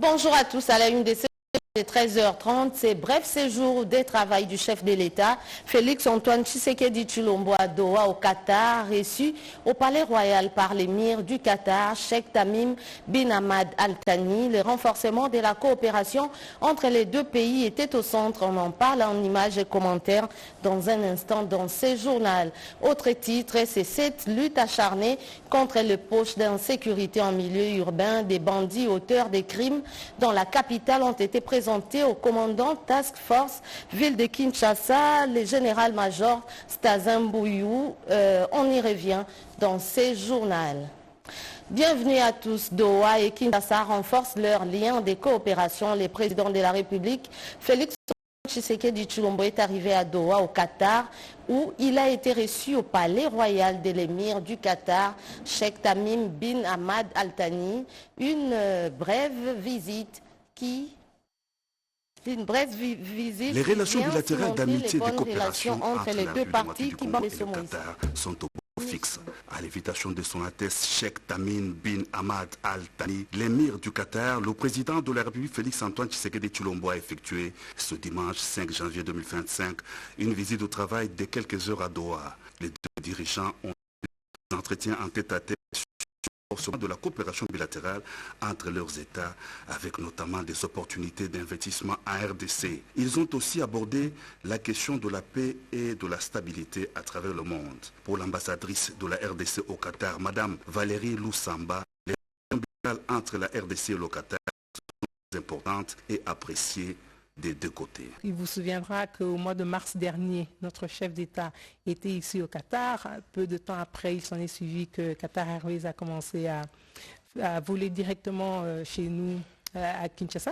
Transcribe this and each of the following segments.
Bonjour à tous, à la une des 13h30, c'est bref séjour des travail du chef de l'État, Félix-Antoine Tshisekedi Tshilombo à Doha au Qatar, reçu au Palais Royal par l'émir du Qatar, Cheikh Tamim bin Hamad Al Thani. Le renforcement de la coopération entre les deux pays était au centre. On en parle en images et commentaires dans un instant dans ce journal. Autre titre, c'est cette lutte acharnée contre les poches d'insécurité en milieu urbain. Des bandits auteurs des crimes dans la capitale ont été présentés au commandant Task Force ville de Kinshasa, le général-major Stazin Bouyou. On y revient dans ce journal. Bienvenue à tous. Doha et Kinshasa renforcent leurs liens de coopération. Le président de la République, Félix Tshisekedi Tshilombo, est arrivé à Doha au Qatar où il a été reçu au palais royal de l'émir du Qatar, Cheikh Tamim bin Hamad Al Thani. Une brève visite Les relations bilatérales d'amitié et de coopération entre les deux parties qui et le Qatar sont au beau fixe. À l'invitation de son Altesse Cheikh Tamim bin Hamad Al Thani, l'émir du Qatar, le président de la République Félix-Antoine Tshisekedi Tshilombo a effectué ce dimanche 5 janvier 2025 une visite au travail de quelques heures à Doha. Les deux dirigeants ont eu des entretiens en tête-à-tête de la coopération bilatérale entre leurs États, avec notamment des opportunités d'investissement en RDC. Ils ont aussi abordé la question de la paix et de la stabilité à travers le monde. Pour l'ambassadrice de la RDC au Qatar, Madame Valérie Loussamba, les relations bilatérales entre la RDC et le Qatar sont importantes et appréciées des deux côtés. Il vous souviendra qu'au mois de mars dernier, notre chef d'État était ici au Qatar. Peu de temps après, il s'en est suivi que Qatar Airways a commencé à voler directement chez nous à Kinshasa.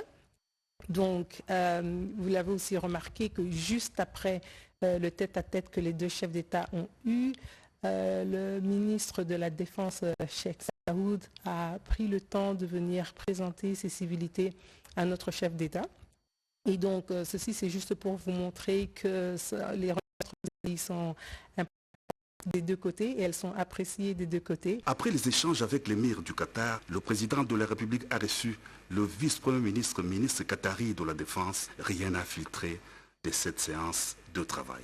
Donc, vous l'avez aussi remarqué que juste après le tête-à-tête que les deux chefs d'État ont eu, le ministre de la Défense, Cheikh Saoud, a pris le temps de venir présenter ses civilités à notre chef d'État. Et donc, ceci, c'est juste pour vous montrer que les relations sont importantes des deux côtés et elles sont appréciées des deux côtés. Après les échanges avec l'émir du Qatar, le président de la République a reçu le vice-premier ministre, ministre qatari de la Défense. Rien n'a filtré de cette séance de travail.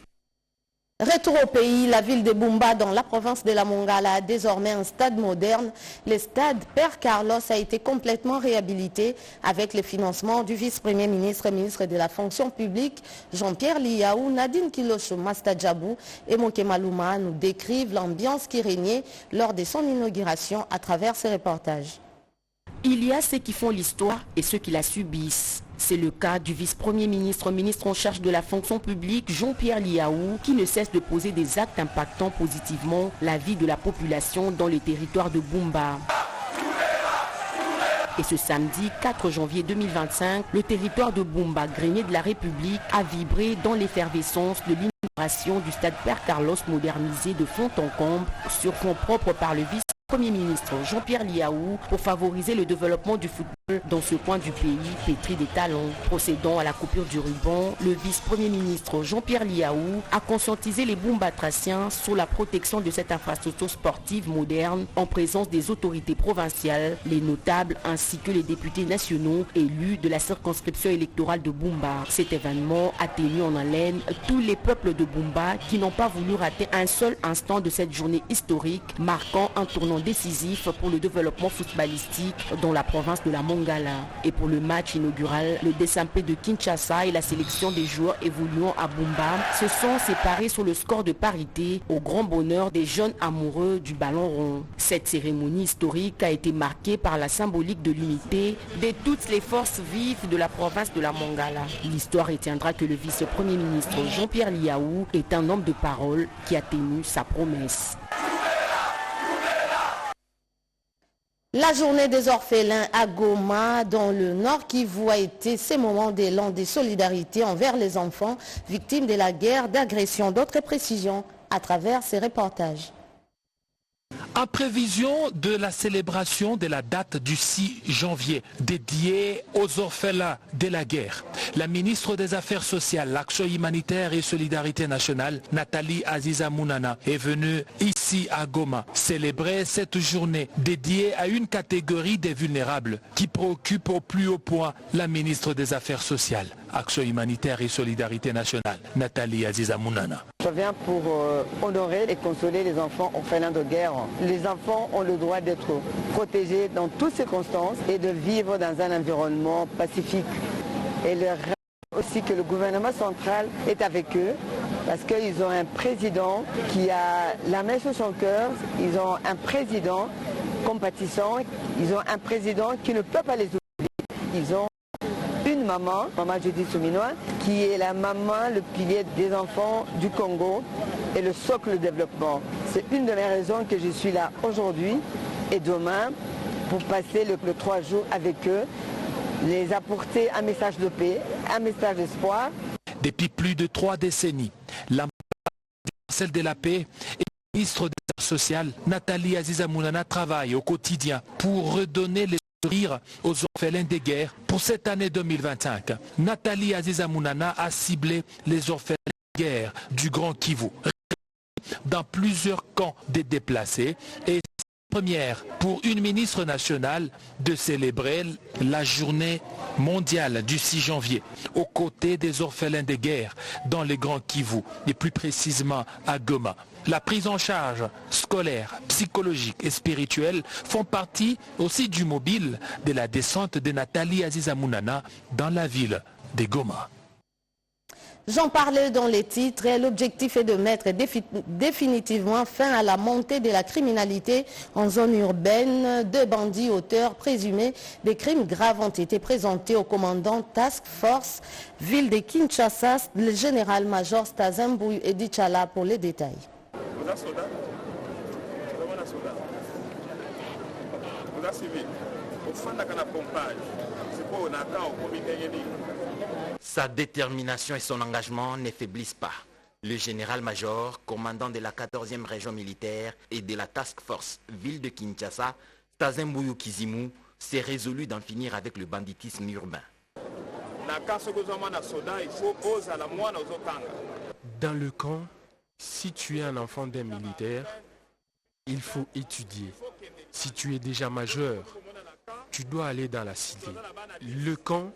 Retour au pays, la ville de Bumba dans la province de la Mongala a désormais un stade moderne. Le stade Père Carlos a été complètement réhabilité avec le financement du vice-premier ministre et ministre de la fonction publique Jean-Pierre Liaou. Nadine Kilosho Mastadjabou et Moke Malouma nous décrivent l'ambiance qui régnait lors de son inauguration à travers ce reportage. Il y a ceux qui font l'histoire et ceux qui la subissent. C'est le cas du vice-premier ministre, ministre en charge de la fonction publique, Jean-Pierre Liaou, qui ne cesse de poser des actes impactant positivement la vie de la population dans les territoires de Bumba. Et ce samedi 4 janvier 2025, le territoire de Bumba, grenier de la République, a vibré dans l'effervescence de l'inauguration du stade Père Carlos modernisé de fond en comble sur fonds propres par le vice-premier ministre Jean-Pierre Liaou pour favoriser le développement du football dans ce coin du pays pétri des talents. Procédant à la coupure du ruban, le vice-premier ministre Jean-Pierre Liaou a conscientisé les Bumbatraciens sur la protection de cette infrastructure sportive moderne en présence des autorités provinciales, les notables ainsi que les députés nationaux élus de la circonscription électorale de Bumba. Cet événement a tenu en haleine tous les peuples de Bumba qui n'ont pas voulu rater un seul instant de cette journée historique, marquant un tournant décisif pour le développement footballistique dans la province de la Mongala. Et pour le match inaugural, le DSMP de Kinshasa et la sélection des joueurs évoluant à Bumba se sont séparés sur le score de parité au grand bonheur des jeunes amoureux du ballon rond. Cette cérémonie historique a été marquée par la symbolique de l'unité de toutes les forces vives de la province de la Mongala. L'histoire retiendra que le vice-premier ministre Jean-Pierre Liaou est un homme de parole qui a tenu sa promesse. La journée des orphelins à Goma, dans le Nord Kivu, a été ce moment d'élan de solidarité envers les enfants victimes de la guerre, d'agression. D'autres précisions à travers ces reportages. En prévision de la célébration de la date du 6 janvier, dédiée aux orphelins de la guerre, la ministre des Affaires sociales, l'Action humanitaire et solidarité nationale, Nathalie Aziza Mounana, est venue ici à Goma célébrer cette journée dédiée à une catégorie des vulnérables qui préoccupe au plus haut point la ministre des Affaires sociales, Action humanitaire et solidarité nationale, Nathalie Aziza Mounana. Je viens pour honorer et consoler les enfants orphelins de guerre. Les enfants ont le droit d'être protégés dans toutes circonstances et de vivre dans un environnement pacifique. Et le rêve aussi que le gouvernement central est avec eux parce qu'ils ont un président qui a la main sur son cœur, ils ont un président compatissant, ils ont un président qui ne peut pas les oublier. Ils ont une maman Judith Souminois, qui est la maman, le pilier des enfants du Congo et le socle de développement. C'est une de mes raisons que je suis là aujourd'hui et demain pour passer le 3 jours avec eux, les apporter un message de paix, un message d'espoir. Depuis plus de 3 décennies, la celle de la paix et ministre des Affaires sociales, Nathalie Aziza Mounana, travaille au quotidien pour redonner les sourires aux orphelins des guerres. Pour cette année 2025, Nathalie Aziza Mounana a ciblé les orphelins de guerre du Grand Kivu dans plusieurs camps des déplacés et première pour une ministre nationale de célébrer la journée mondiale du 6 janvier aux côtés des orphelins de guerre dans les Grands Kivu et plus précisément à Goma. La prise en charge scolaire, psychologique et spirituelle font partie aussi du mobile de la descente de Nathalie Aziza Mounana dans la ville de Goma. J'en parlais dans les titres et l'objectif est de mettre définitivement fin à la montée de la criminalité en zone urbaine. 2 bandits auteurs présumés des crimes graves ont été présentés au commandant Task Force ville de Kinshasa, le général-major Stazembouy Edichala pour les détails. Sa détermination et son engagement ne faiblissent pas. Le général-major, commandant de la 14e région militaire et de la Task Force ville de Kinshasa, Stazembouy Kizimu, s'est résolu d'en finir avec le banditisme urbain. Dans le camp, si tu es un enfant d'un militaire, il faut étudier. Si tu es déjà majeur, tu dois aller dans la cité. Le camp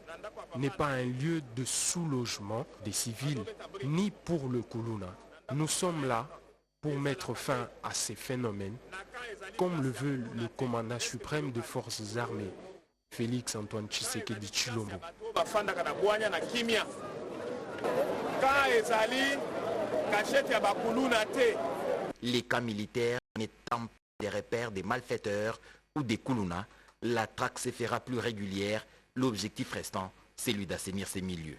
n'est pas un lieu de sous-logement des civils, ni pour le Kuluna. Nous sommes là pour mettre fin à ces phénomènes, comme le veut le commandant suprême des forces armées, Félix Antoine Tshisekedi Tshilombo. Les camps militaires n'étant pas des repères des malfaiteurs ou des Kuluna, la traque se fera plus régulière, l'objectif restant, c'est lui d'assainir ces milieux.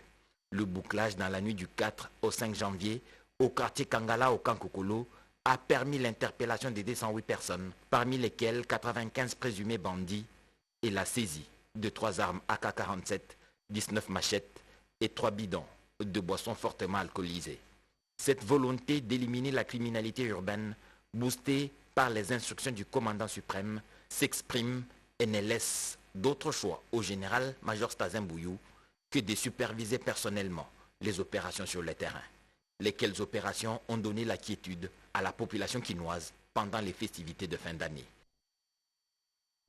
Le bouclage dans la nuit du 4 au 5 janvier, au quartier Kangala au Kankokolo, a permis l'interpellation de 208 personnes, parmi lesquelles 95 présumés bandits, et la saisie de 3 armes AK-47, 19 machettes et 3 bidons de boissons fortement alcoolisées. Cette volonté d'éliminer la criminalité urbaine, boostée par les instructions du commandant suprême, s'exprime et ne laisse d'autre choix au général-major Stazembouy que de superviser personnellement les opérations sur le terrain, lesquelles opérations ont donné la quiétude à la population quinoise pendant les festivités de fin d'année.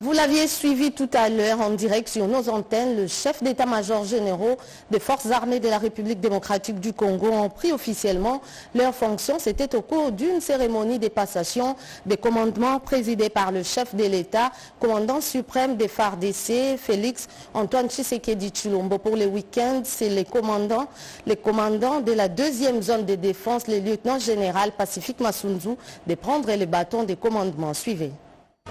Vous l'aviez suivi tout à l'heure en direct sur nos antennes, le chef d'état-major généraux des forces armées de la République démocratique du Congo ont pris officiellement leurs fonctions. C'était au cours d'une cérémonie de passation des commandements présidée par le chef de l'État, commandant suprême des FARDC, Félix Antoine Tshisekedi Tshilombo. Pour les week-ends, c'est les commandants de la 2e zone de défense, le lieutenant général Pacifique Massunzu, de prendre les bâtons des commandements. Suivez.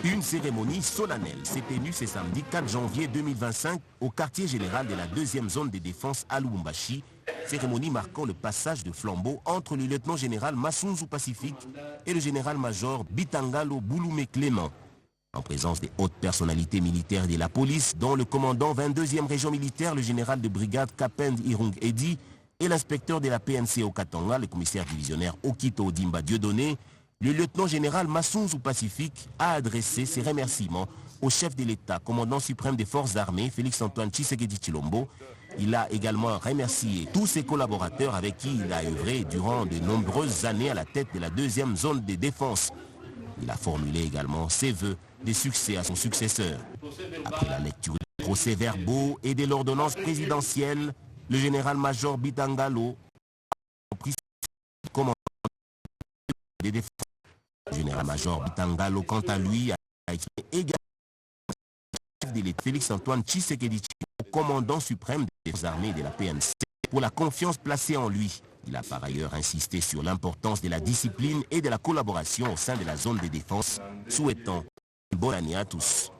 Une cérémonie solennelle s'est tenue ce samedi 4 janvier 2025 au quartier général de la 2e zone de défense à Lubumbashi, cérémonie marquant le passage de flambeau entre le lieutenant général Massunzu Pacifique et le général-major Bitangalo Bouloumé Clément. En présence des hautes personnalités militaires de la police, dont le commandant 22e région militaire, le général de brigade Kapend Irung Edi, et l'inspecteur de la PNC au Katanga, le commissaire divisionnaire Okito Dimba Dieudonné, le lieutenant général Massounzou Pacifique a adressé ses remerciements au chef de l'État, commandant suprême des forces armées, Félix-Antoine Tshisekedi Tshilombo. Il a également remercié tous ses collaborateurs avec qui il a œuvré durant de nombreuses années à la tête de la deuxième zone de défense. Il a formulé également ses vœux de succès à son successeur. Après la lecture des procès-verbaux et de l'ordonnance présidentielle, le général-major Bitangalo a pris le commandement des défenses. Le général-major Bitangalo, quant à lui, a exprimé également Félix-Antoine Tshisekedi au commandant suprême des armées de la PNC pour la confiance placée en lui. Il a par ailleurs insisté sur l'importance de la discipline et de la collaboration au sein de la zone de défense, souhaitant une bonne année à tous.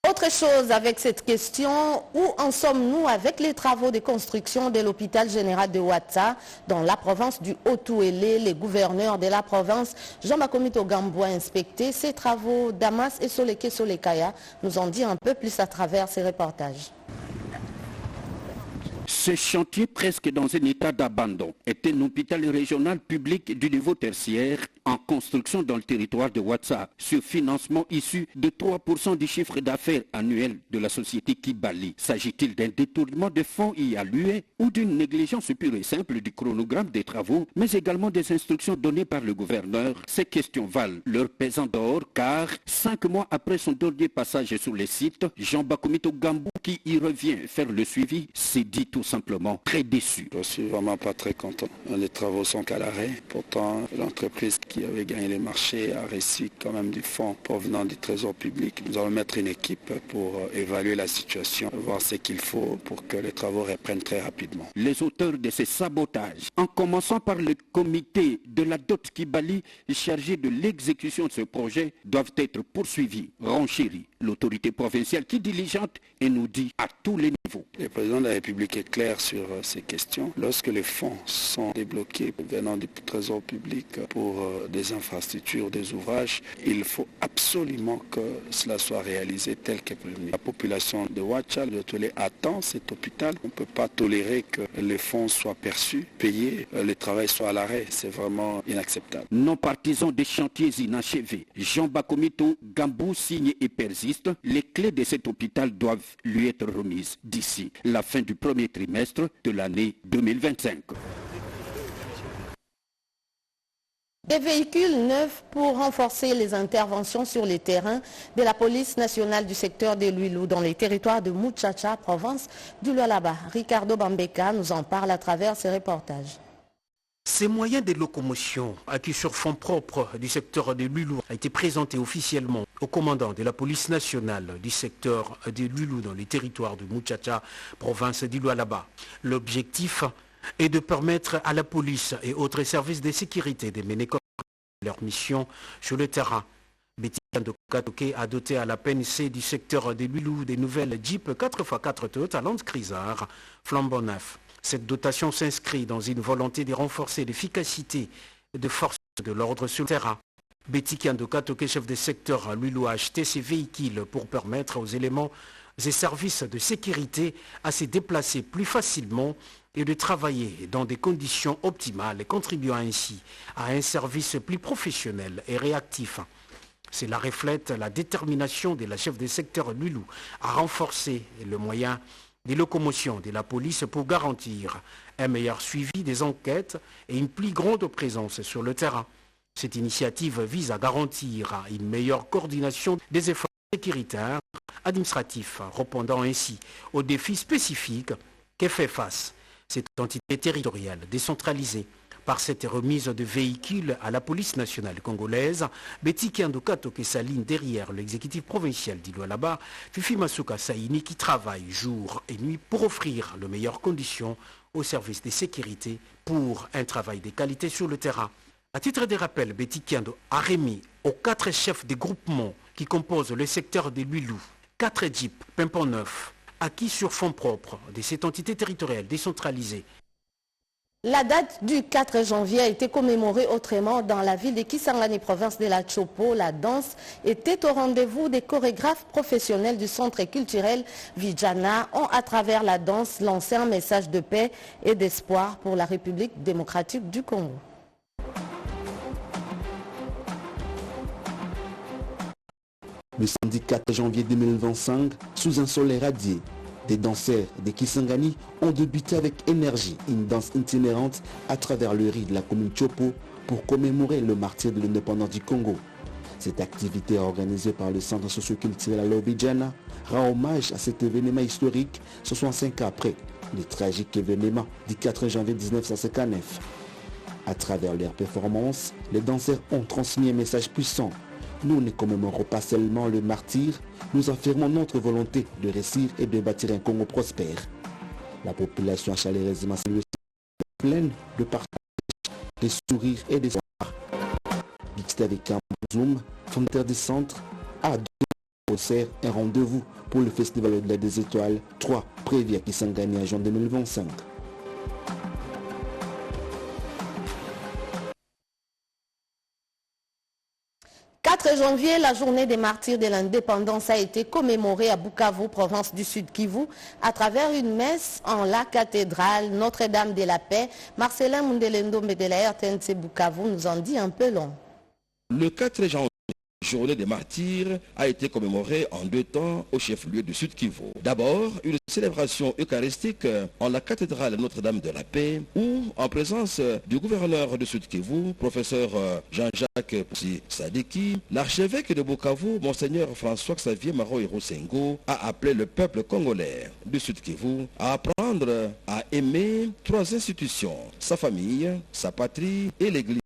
Autre chose avec cette question, où en sommes-nous avec les travaux de construction de l'hôpital général de Ouattara dans la province du Haut-Touélé? Les gouverneurs de la province, Jean-Bakomito Gambo, a inspecté ces travaux. Damas et Soleke Solekaya nous en dit un peu plus à travers ces reportages. Ce chantier, presque dans un état d'abandon, est un hôpital régional public du niveau tertiaire en construction dans le territoire de Ouattara, sur financement issu de 3% du chiffre d'affaires annuel de la société Kibali. S'agit-il d'un détournement de fonds IALUE ou d'une négligence pure et simple du chronogramme des travaux, mais également des instructions données par le gouverneur? Ces questions valent leur pesant d'or, car 5 mois après son dernier passage sur les sites, Jean-Bakomito Gambo, qui y revient faire le suivi, s'est dit tout simplement très déçu. Je suis vraiment pas très content. Les travaux sont à l'arrêt. Pourtant, l'entreprise qui avait gagné les marchés a reçu quand même du fonds provenant du trésor public. Nous allons mettre une équipe pour évaluer la situation, voir ce qu'il faut pour que les travaux reprennent très rapidement. Les auteurs de ces sabotages, en commençant par le comité de la dot Kibali chargé de l'exécution de ce projet, doivent être poursuivis, renchéris. L'autorité provinciale qui diligente et nous dit à tous les niveaux. Le président de la République est clair sur ces questions. Lorsque les fonds sont débloqués venant du trésor public pour des infrastructures, des ouvrages, il faut absolument que cela soit réalisé tel que prévu. La population de Ouattara, de Touélé, attend cet hôpital. On ne peut pas tolérer que les fonds soient perçus, payés, le travail soit à l'arrêt. C'est vraiment inacceptable. Non partisans des chantiers inachevés, Jean-Bakomito Gambo signe et persiste. Les clés de cet hôpital doivent lui être remises d'ici la fin du premier trimestre de l'année 2025. Des véhicules neufs pour renforcer les interventions sur les terrains de la police nationale du secteur de Luilou dans les territoires de Muchacha, province du Lualaba. Ricardo Bambeka nous en parle à travers ses reportages. Ces moyens de locomotion acquis sur fonds propres du secteur de Luilou a été présenté officiellement au commandant de la police nationale du secteur de Luilou dans les territoires de Muchacha, province du Lualaba. L'objectif est de permettre à la police et autres services de sécurité de mener leur mission sur le terrain. Betty Katoke a doté à la PNC du secteur de Luilou des nouvelles Jeep 4x4 Toyota Land Cruiser flambant neuf. Cette dotation s'inscrit dans une volonté de renforcer l'efficacité de forces de l'ordre sur le terrain. Betty Katoke, chef de secteur à Luilou, a acheté ces véhicules pour permettre aux éléments et services de sécurité à se déplacer plus facilement et de travailler dans des conditions optimales, contribuant ainsi à un service plus professionnel et réactif. Cela reflète la détermination de la chef de secteur Luilou à renforcer le moyen de locomotion de la police pour garantir un meilleur suivi des enquêtes et une plus grande présence sur le terrain. Cette initiative vise à garantir une meilleure coordination des efforts sécuritaires administratifs, répondant ainsi aux défis spécifiques qu'est fait face cette entité territoriale décentralisée. Par cette remise de véhicules à la police nationale congolaise, Betty Katoke s'aligne derrière l'exécutif provincial d'Ilualaba, Fifi Masuka Saini, qui travaille jour et nuit pour offrir les meilleures conditions aux services de sécurité pour un travail de qualité sur le terrain. À titre de rappel, Betty Kando a remis aux 4 chefs des groupements qui composent le secteur de Luilou 4 jeeps pimpants neufs acquis sur fonds propres de cette entité territoriale décentralisée. La date du 4 janvier a été commémorée autrement dans la ville de Kisangani, province de la Chopo. La danse était au rendez-vous des chorégraphes professionnels du centre culturel Vijana ont à travers la danse lancé un message de paix et d'espoir pour la République démocratique du Congo. Le samedi 4 janvier 2025, sous un soleil radié, des danseurs des Kisangani ont débuté avec énergie une danse itinérante à travers le riz de la commune Chopo pour commémorer le martyr de l'indépendance du Congo. Cette activité organisée par le Centre socio-culturel à Lobidjana rend hommage à cet événement historique 65 ans après le tragique événement du 4 janvier 1959. À travers leurs performances, les danseurs ont transmis un message puissant. Nous ne commémorons pas seulement le martyr, nous affirmons notre volonté de réussir et de bâtir un Congo prospère. La population a chaleureusement salué pleine de partage, des sourires et des espoirs. Bixte avec Zoom, fondateur du centre, a donné un rendez-vous pour le Festival au-delà des étoiles 3 prévu à Kisangani en juin 2025. 4 janvier, la journée des martyrs de l'indépendance a été commémorée à Bukavu, province du Sud Kivu, à travers une messe en la cathédrale Notre-Dame de la Paix. Marcelin Mundelendombe de la RTNC Bukavu nous en dit un peu long. Le 4 janvier, la journée des martyrs a été commémorée en 2 temps au chef-lieu du Sud Kivu. D'abord, une célébration eucharistique en la cathédrale Notre-Dame de la Paix, où, en présence du gouverneur du Sud Kivu, professeur Jean-Jacques Sadiki, l'archevêque de Bukavu, Monseigneur François-Xavier Maro-Hirosengo, a appelé le peuple congolais du Sud Kivu à apprendre à aimer 3 institutions, sa famille, sa patrie et l'Église.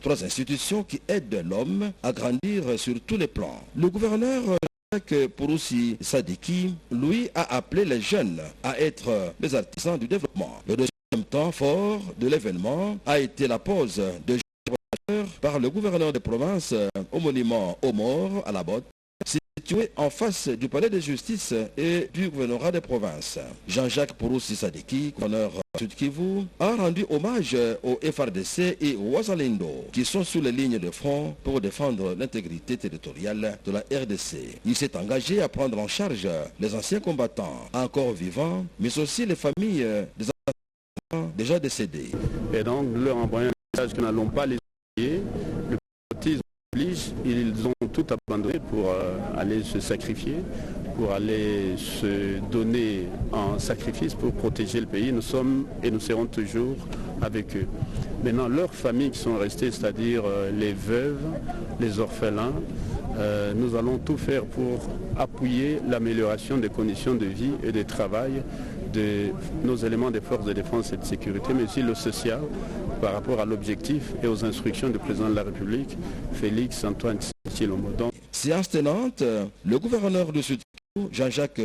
3 institutions qui aident l'homme à grandir sur tous les plans. Le gouverneur Pouroussi Sadiki, lui, a appelé les jeunes à être les artisans du développement. Le deuxième temps fort de l'événement a été la pose de par le gouverneur de province au monument aux morts à la botte, situé en face du palais de justice et du gouvernorat des provinces. Jean-Jacques Pouroussi Sadiki, gouverneur Sud Kivu, a rendu hommage au FRDC et au Wazalendo qui sont sur les lignes de front pour défendre l'intégrité territoriale de la RDC. Il s'est engagé à prendre en charge les anciens combattants encore vivants, mais aussi les familles des enfants déjà décédés. Et donc, leur envoyer un message que nous n'allons pas les oublier. Le patriotisme oblige, ils ont tout abandonné pour aller se sacrifier, pour aller se donner en sacrifice pour protéger le pays. Nous sommes et nous serons toujours avec eux. Maintenant, leurs familles qui sont restées, c'est-à-dire les veuves, les orphelins, nous allons tout faire pour appuyer l'amélioration des conditions de vie et de travail de nos éléments des forces de défense et de sécurité, mais aussi le social par rapport à l'objectif et aux instructions du président de la République, Félix Antoine Tshisekedi. Séance tenante, le gouverneur du Sud Jean-Jacques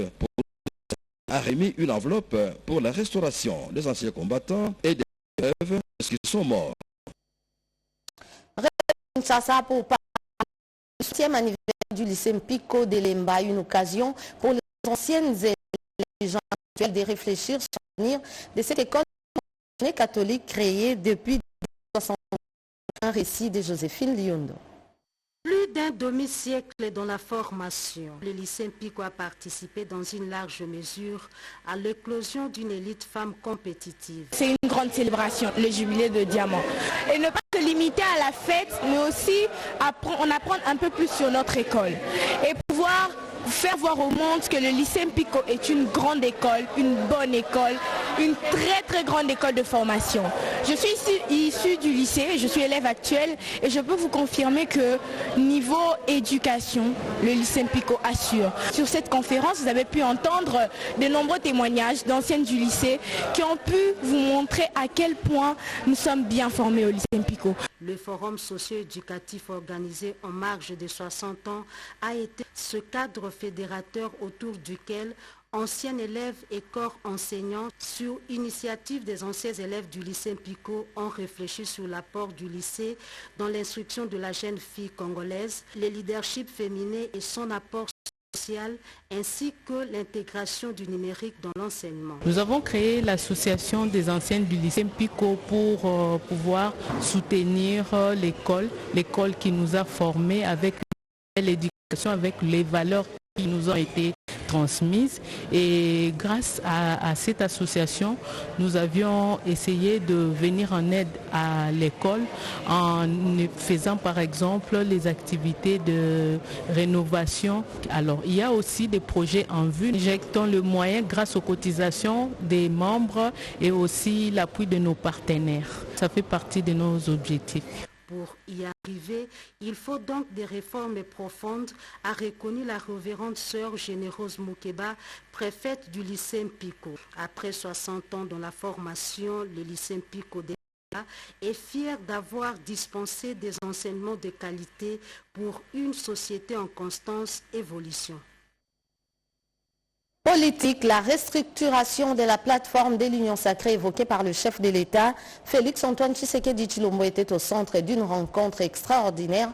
a remis une enveloppe pour la restauration des anciens combattants et des veuves qui sont morts. Ça pour le 7e anniversaire du lycée Mpiko de Lemba, une occasion pour les anciennes élèves et les gens actuels de réfléchir sur l'avenir de cette école catholique créée depuis 1960. Un récit de Joséphine Liondo. Plus d'un demi-siècle dans la formation, le lycée Mpiko a participé dans une large mesure à l'éclosion d'une élite femme compétitive. C'est une grande célébration, le jubilé de diamant. Et ne pas se limiter à la fête, mais aussi en apprendre un peu plus sur notre école. Et pouvoir faire voir au monde que le lycée Mpiko est une grande école, une bonne école, une très très grande école de formation. Je suis issue du lycée, je suis élève actuelle et je peux vous confirmer que niveau éducation, le lycée Mpiko assure. Sur cette conférence, vous avez pu entendre de nombreux témoignages d'anciennes du lycée qui ont pu vous montrer à quel point nous sommes bien formés au lycée Mpiko. Le forum socio-éducatif organisé en marge des 60 ans a été ce cadre fédérateur autour duquel anciens élèves et corps enseignants, sur initiative des anciens élèves du lycée Mpiko, ont réfléchi sur l'apport du lycée dans l'instruction de la jeune fille congolaise, le leadership féminin et son apport social, ainsi que l'intégration du numérique dans l'enseignement. Nous avons créé l'association des anciennes du lycée Mpiko pour pouvoir soutenir l'école qui nous a formés avec l'éducation, avec les valeurs qui nous ont été transmise. Et grâce à cette association, nous avions essayé de venir en aide à l'école en faisant par exemple les activités de rénovation. Alors il y a aussi des projets en vue. Nous injectons le moyen grâce aux cotisations des membres et aussi l'appui de nos partenaires. Ça fait partie de nos objectifs. Pour y arriver, il faut donc des réformes profondes, a reconnu la révérende sœur Généreuse Moukeba, préfète du lycée Mpiko. Après 60 ans dans la formation, le lycée Mpiko est fier d'avoir dispensé des enseignements de qualité pour une société en constante évolution. Politique, la restructuration de la plateforme de l'Union sacrée évoquée par le chef de l'État, Félix Antoine Tshisekedi Tshilombo, était au centre d'une rencontre extraordinaire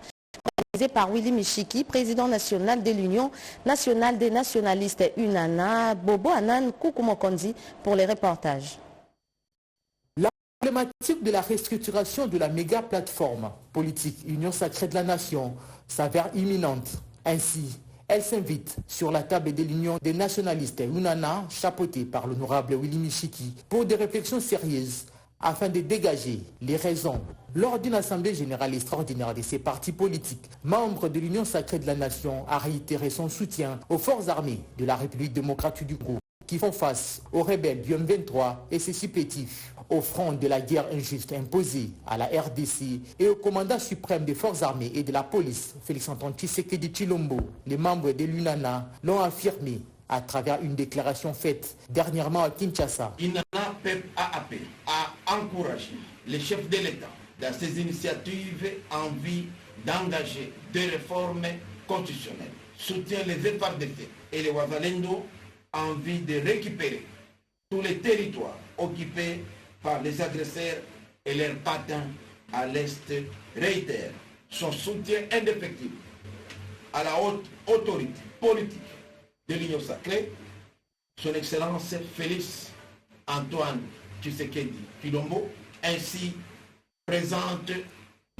organisée par Willy Michiki, président national de l'Union nationale des nationalistes UNANA, Bobo Anan Koukumokondi pour les reportages. La problématique de la restructuration de la méga plateforme politique Union sacrée de la nation s'avère imminente. Ainsi, elle s'invite sur la table de l'Union des nationalistes UNANA, chapeautée par l'honorable Willy Michiki, pour des réflexions sérieuses afin de dégager les raisons. Lors d'une assemblée générale extraordinaire de ces partis politiques, membres de l'Union sacrée de la nation a réitéré son soutien aux forces armées de la République démocratique du Congo qui font face aux rebelles du M23 et ses supplétifs, au front de la guerre injuste imposée à la RDC et au commandant suprême des forces armées et de la police, Félix Antoine Tshisekedi Tshilombo. Les membres de l'UNANA l'ont affirmé à travers une déclaration faite dernièrement à Kinshasa. UNANA PEP-AAP a encouragé les chefs de l'État dans ces initiatives en vue d'engager des réformes constitutionnelles, soutient les FARDC et les Wazalendo en vue de récupérer tous les territoires occupés par les agresseurs et leurs patins à l'Est, réitère son soutien indéfectible à la haute autorité politique de l'Union sacrée, son Excellence Félix Antoine Tshisekedi Tshilombo, ainsi présente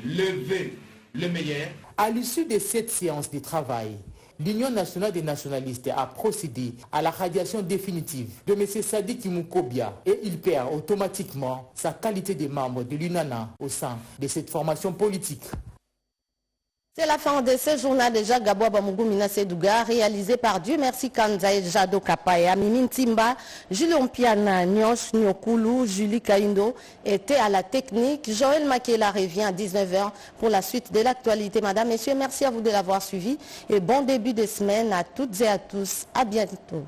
le vœu le meilleur. À l'issue de cette séance de travail, l'Union nationale des nationalistes a procédé à la radiation définitive de M. Sadi Moukobia et il perd automatiquement sa qualité de membre de l'UNANA au sein de cette formation politique. C'est la fin de ce journal déjà Gabo Bamugou Mina Sedouga, réalisé par Dieu merci Kanzaï Jado Kapaya, Mimin Timba, Julien Piana, Nyosh Nyokulu, Julie Kaindo était à la technique. Joël Makela revient à 19h pour la suite de l'actualité. Madame, Messieurs, merci à vous de l'avoir suivi et bon début de semaine à toutes et à tous. À bientôt.